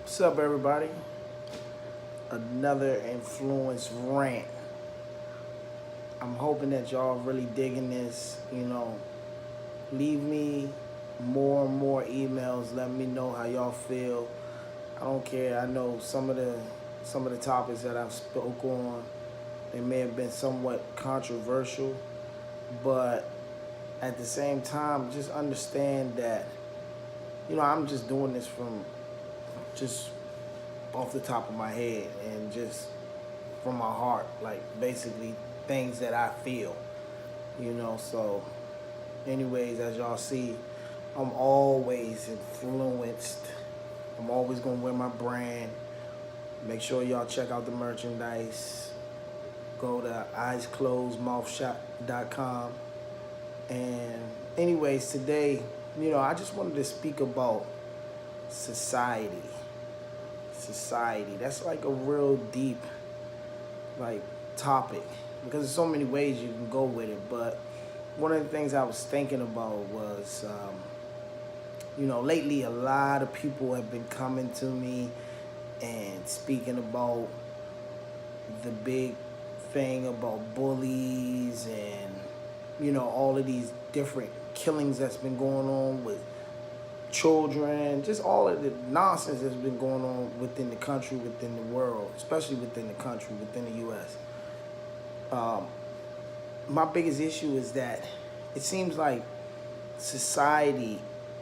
What's up, everybody? Another influence rant. I'm hoping that y'all really digging this. Leave me more and more emails. Let me know how y'all feel. I don't care. I know some of the topics that I've spoke on, they may have been somewhat controversial, but at the same time, just understand that I'm just doing this from just off the top of my head and just from my heart, like basically things that I feel. So, anyways, as y'all see, I'm always influenced. I'm always gonna wear my brand. Make sure y'all check out the merchandise. Go to eyesclosedmouthshop.com. And anyways, today, I just wanted to speak about society. Society. That's like a real deep like topic because there's so many ways you can go with it. But one of the things I was thinking about was, lately a lot of people have been coming to me and speaking about the big thing about bullies and all of these different killings that's been going on with children, just all of the nonsense that's been going on within the country, within the world, especially within the country, within the U.S. My biggest issue is that it seems like society,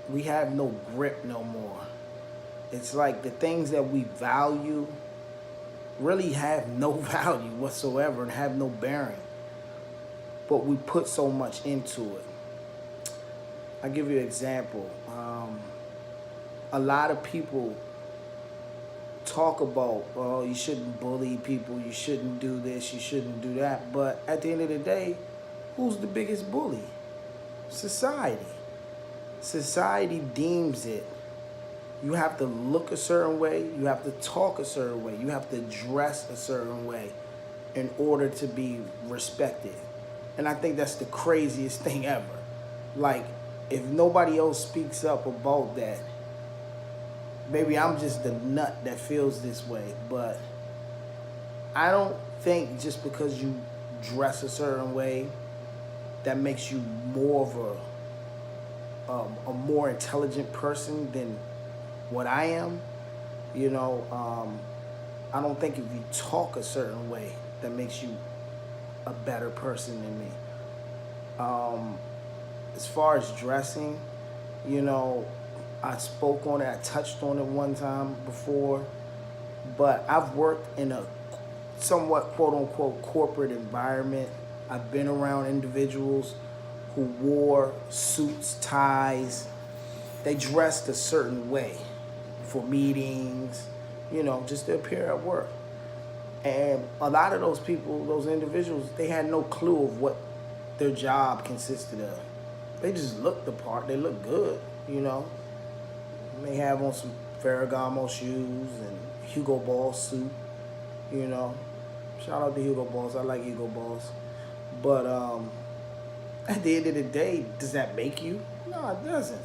we have no grip no more. It's like the things that we value really have no value whatsoever and have no bearing, but we put so much into it. I'll give you an example. A lot of people talk about, oh, you shouldn't bully people, you shouldn't do this, you shouldn't do that. But at the end of the day, who's the biggest bully? Society. Society deems it. You have to look a certain way, you have to talk a certain way, you have to dress a certain way in order to be respected. And I think that's the craziest thing ever. Like, if nobody else speaks up about that, maybe I'm just the nut that feels this way, but I don't think just because you dress a certain way, that makes you more of a more intelligent person than what I am. I don't think if you talk a certain way, that makes you a better person than me. As far as dressing, I spoke on it, I touched on it one time before, but I've worked in a somewhat quote unquote corporate environment. I've been around individuals who wore suits, ties, they dressed a certain way for meetings, just to appear at work. And a lot of those people, those individuals, they had no clue of what their job consisted of. They just looked the part, they looked good. They have on some Ferragamo shoes and Hugo Boss suit, you know. Shout out to Hugo Boss. I like Hugo Boss. But at the end of the day, does that make you? No, it doesn't.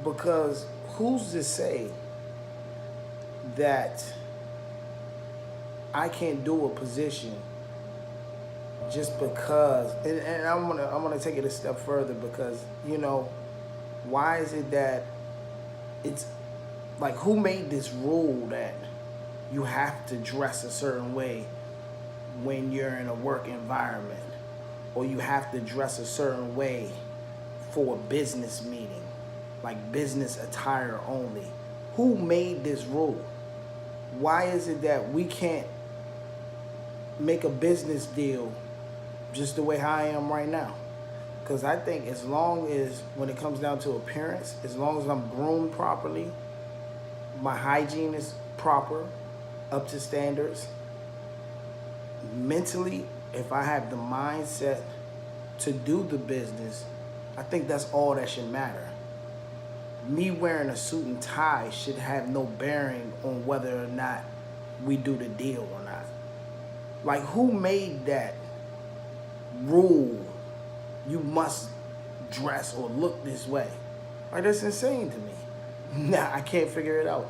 Because who's to say that I can't do a position just because, and I'm gonna take it a step further because, why is it that it's like, who made this rule that you have to dress a certain way when you're in a work environment, or you have to dress a certain way for a business meeting, like business attire only? Who made this rule? Why is it that we can't make a business deal just the way I am right now? Because I think as long as, when it comes down to appearance, as long as I'm groomed properly, my hygiene is proper, up to standards, mentally, if I have the mindset to do the business, I think that's all that should matter. Me wearing a suit and tie should have no bearing on whether or not we do the deal or not. Like, who made that rule? You must dress or look this way. Like, that's insane to me. Nah, I can't figure it out.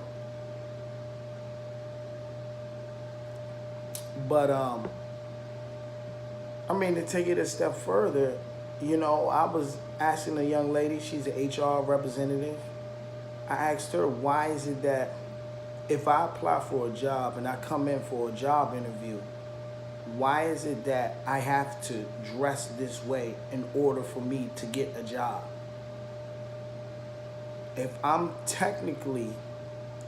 But I mean, to take it a step further, you know, I was asking a young lady, she's an HR representative. I asked her, why is it that if I apply for a job and I come in for a job interview, why is it that I have to dress this way in order for me to get a job? If I'm technically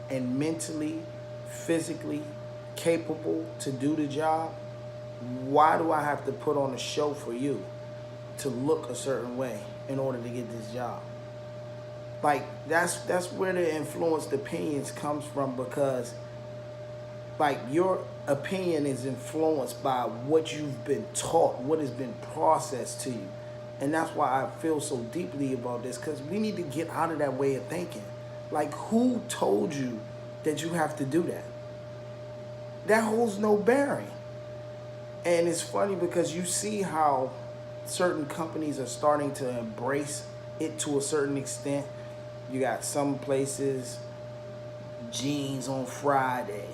and mentally, physically capable to do the job, why do I have to put on a show for you to look a certain way in order to get this job? Like, that's where the influenced opinions comes from, because like your opinion is influenced by what you've been taught, what has been processed to you. And that's why I feel so deeply about this, because we need to get out of that way of thinking. Like, who told you that you have to do that? That holds no bearing. And it's funny because you see how certain companies are starting to embrace it to a certain extent. You got some places, jeans on Friday.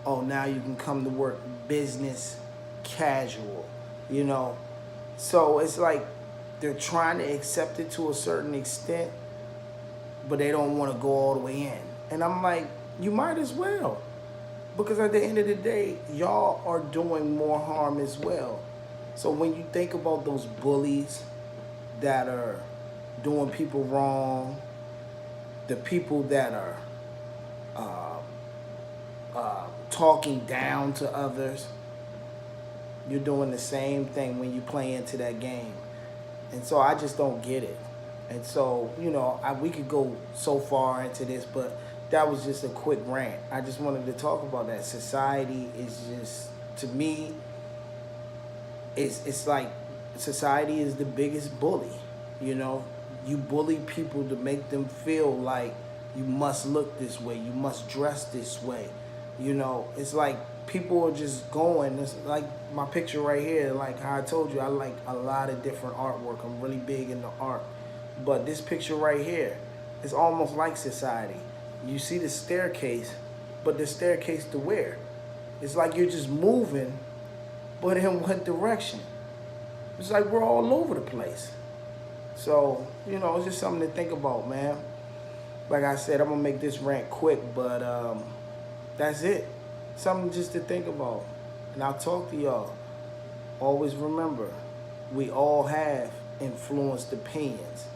Oh, now you can come to work business casual, you know? So it's like they're trying to accept it to a certain extent, but they don't want to go all the way in. And I'm like, you might as well. Because at the end of the day, y'all are doing more harm as well. So when you think about those bullies that are doing people wrong, the people that are talking down to others, you're doing the same thing when you play into that game. And so I just don't get it. And so, you know, we could go so far into this, but that was just a quick rant. I just wanted to talk about that. Society is just, to me, it's like society is the biggest bully. You know, you bully people to make them feel like you must look this way, you must dress this way. You know, it's like people are just going. It's like my picture right here, like how I told you, I like a lot of different artwork. I'm really big into art. But this picture right here is almost like society. You see the staircase, but the staircase to where? It's like you're just moving, but in what direction? It's like we're all over the place. So, you know, it's just something to think about, man. Like I said, I'm going to make this rant quick, but that's it. Something just to think about. And I'll talk to y'all. Always remember, we all have influenced opinions.